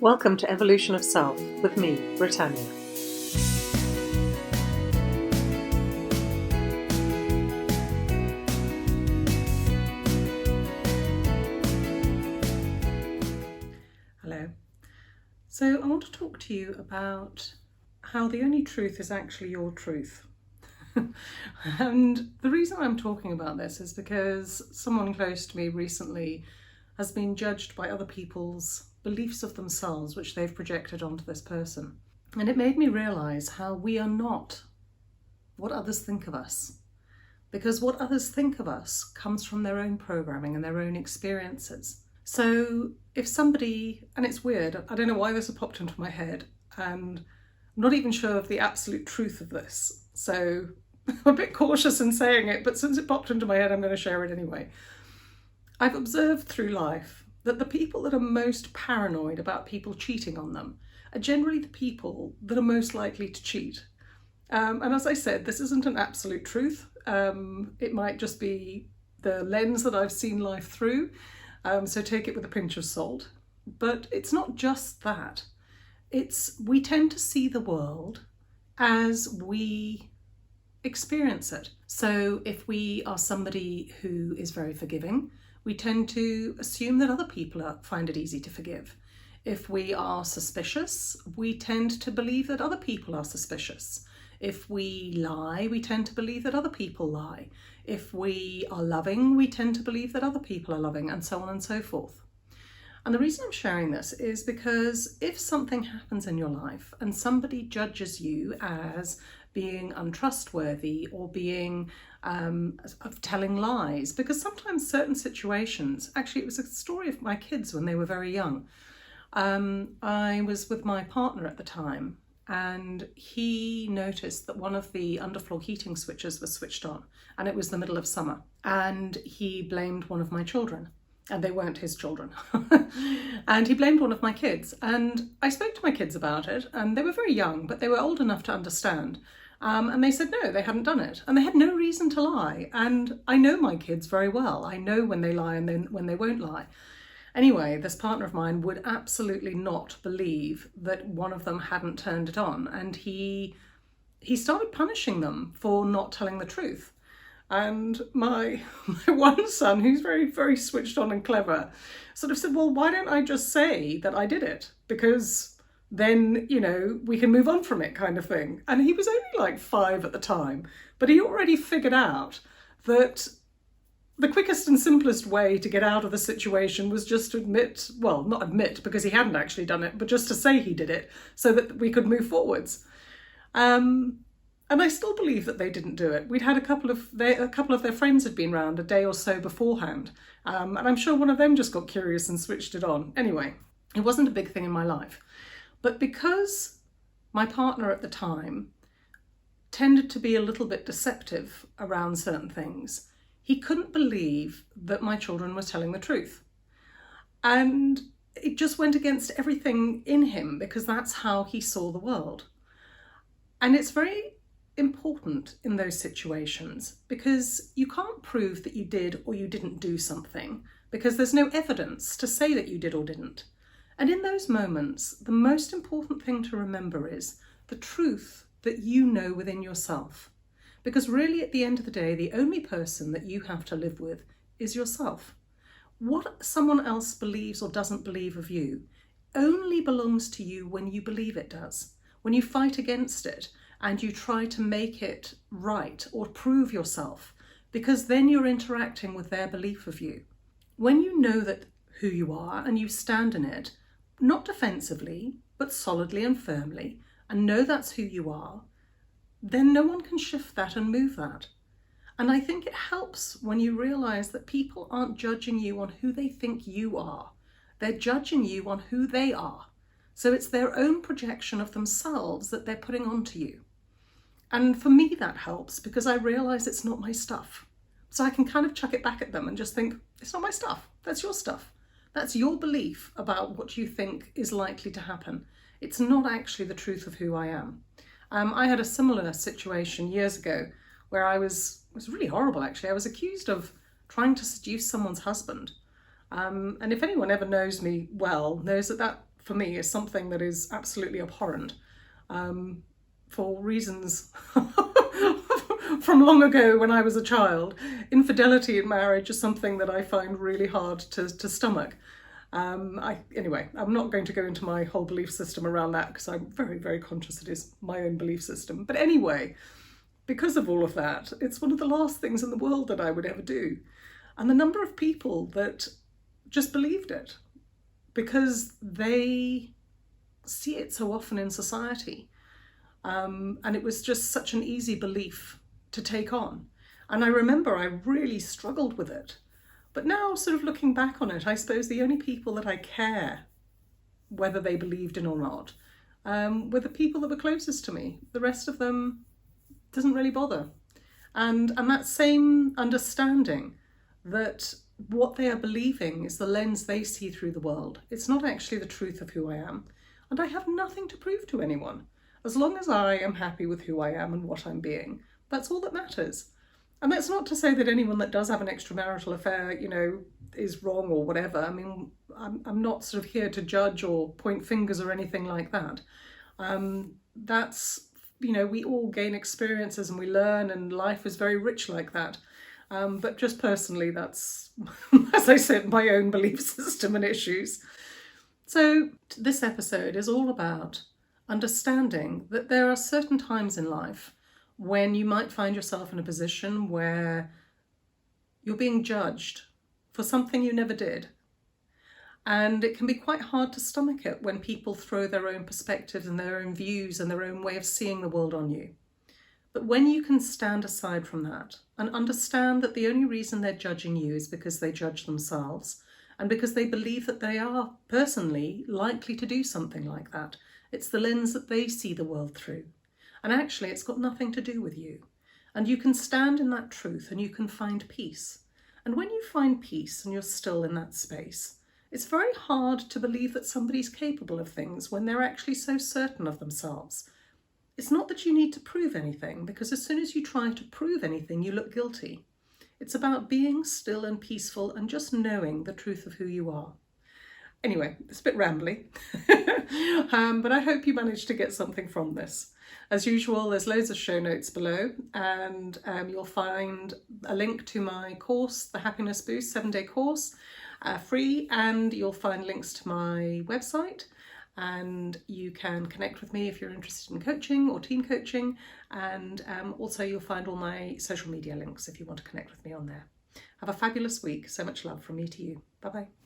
Welcome to Evolution of Self with me, Britannia. Hello. So I want to talk to you about how the only truth is actually your truth. And the reason I'm talking about this is because someone close to me recently has been judged by other people's beliefs of themselves, which they've projected onto this person. And it made me realise how we are not what others think of us. Because what others think of us comes from their own programming and their own experiences. So if somebody, and it's weird, I don't know why this has popped into my head, and I'm not even sure of the absolute truth of this. So I'm a bit cautious in saying it, but since it popped into my head, I'm going to share it anyway. I've observed through life that the people that are most paranoid about people cheating on them are generally the people that are most likely to cheat. And as I said, this isn't an absolute truth. It might just be the lens that I've seen life through. So take it with a pinch of salt. But it's not just that. We tend to see the world as we experience it. So if we are somebody who is very forgiving, we tend to assume that other people find it easy to forgive. If we are suspicious, we tend to believe that other people are suspicious. If we lie, we tend to believe that other people lie. If we are loving, we tend to believe that other people are loving, and so on and so forth. And the reason I'm sharing this is because if something happens in your life and somebody judges you as being untrustworthy or being of telling lies, because sometimes certain situations, actually it was a story of my kids when they were very young. I was with my partner at the time, and he noticed that one of the underfloor heating switches was switched on, and it was the middle of summer, and he blamed one of my children. And they weren't his children. And he blamed one of my kids. And I spoke to my kids about it, and they were very young, but they were old enough to understand. And they said no, they hadn't done it. And they had no reason to lie. And I know my kids very well. I know when they lie and then when they won't lie. Anyway, this partner of mine would absolutely not believe that one of them hadn't turned it on. And he started punishing them for not telling the truth. And my one son, who's very, very switched on and clever, sort of said, well, why don't I just say that I did it? Because then, we can move on from it, kind of thing. And he was only like 5 at the time, but he already figured out that the quickest and simplest way to get out of the situation was just to admit, well, not admit because he hadn't actually done it, but just to say he did it so that we could move forwards. And I still believe that they didn't do it. We'd had a couple of their friends had been round a day or so beforehand. And I'm sure one of them just got curious and switched it on. Anyway, it wasn't a big thing in my life. But because my partner at the time tended to be a little bit deceptive around certain things, he couldn't believe that my children were telling the truth. And it just went against everything in him because that's how he saw the world. And it's very important in those situations because you can't prove that you did or you didn't do something because there's no evidence to say that you did or didn't. And in those moments, the most important thing to remember is the truth that you know within yourself. Because really at the end of the day, the only person that you have to live with is yourself. What someone else believes or doesn't believe of you only belongs to you when you believe it does. When you fight against it and you try to make it right or prove yourself, because then you're interacting with their belief of you. When you know that who you are and you stand in it, not defensively, but solidly and firmly, and know that's who you are, then no one can shift that and move that. And I think it helps when you realise that people aren't judging you on who they think you are. They're judging you on who they are. So it's their own projection of themselves that they're putting onto you. And for me, that helps because I realise it's not my stuff. So I can kind of chuck it back at them and just think, it's not my stuff. That's your stuff. That's your belief about what you think is likely to happen. It's not actually the truth of who I am. I had a similar situation years ago where it was really horrible, actually. I was accused of trying to seduce someone's husband. And if anyone ever knows me well, knows that for me, is something that is absolutely abhorrent, for reasons from long ago when I was a child. Infidelity in marriage is something that I find really hard to stomach. Anyway, I'm not going to go into my whole belief system around that because I'm very, very conscious it is my own belief system. But anyway, because of all of that, it's one of the last things in the world that I would ever do. And the number of people that just believed it because they see it so often in society. And it was just such an easy belief to take on. And I remember I really struggled with it. But now, sort of looking back on it, I suppose the only people that I care whether they believed in or not were the people that were closest to me. The rest of them doesn't really bother. And that same understanding that what they are believing is the lens they see through the world. It's not actually the truth of who I am. And I have nothing to prove to anyone. As long as I am happy with who I am and what I'm being, that's all that matters. And that's not to say that anyone that does have an extramarital affair, is wrong or whatever. I mean, I'm not sort of here to judge or point fingers or anything like that. That's, we all gain experiences and we learn, and life is very rich like that. But just personally, that's, as I said, my own belief system and issues. So this episode is all about understanding that there are certain times in life when you might find yourself in a position where you're being judged for something you never did. And it can be quite hard to stomach it when people throw their own perspectives and their own views and their own way of seeing the world on you. But when you can stand aside from that and understand that the only reason they're judging you is because they judge themselves and because they believe that they are personally likely to do something like that. It's the lens that they see the world through. And actually, it's got nothing to do with you. And you can stand in that truth and you can find peace. And when you find peace and you're still in that space, it's very hard to believe that somebody's capable of things when they're actually so certain of themselves. It's not that you need to prove anything, because as soon as you try to prove anything, you look guilty. It's about being still and peaceful and just knowing the truth of who you are. Anyway, it's a bit rambly, but I hope you managed to get something from this. As usual, there's loads of show notes below, and you'll find a link to my course, the Happiness Boost 7-day course, free, and you'll find links to my website, and you can connect with me if you're interested in coaching or team coaching, and also you'll find all my social media links if you want to connect with me on there. Have a fabulous week. So much love from me to you. Bye-bye.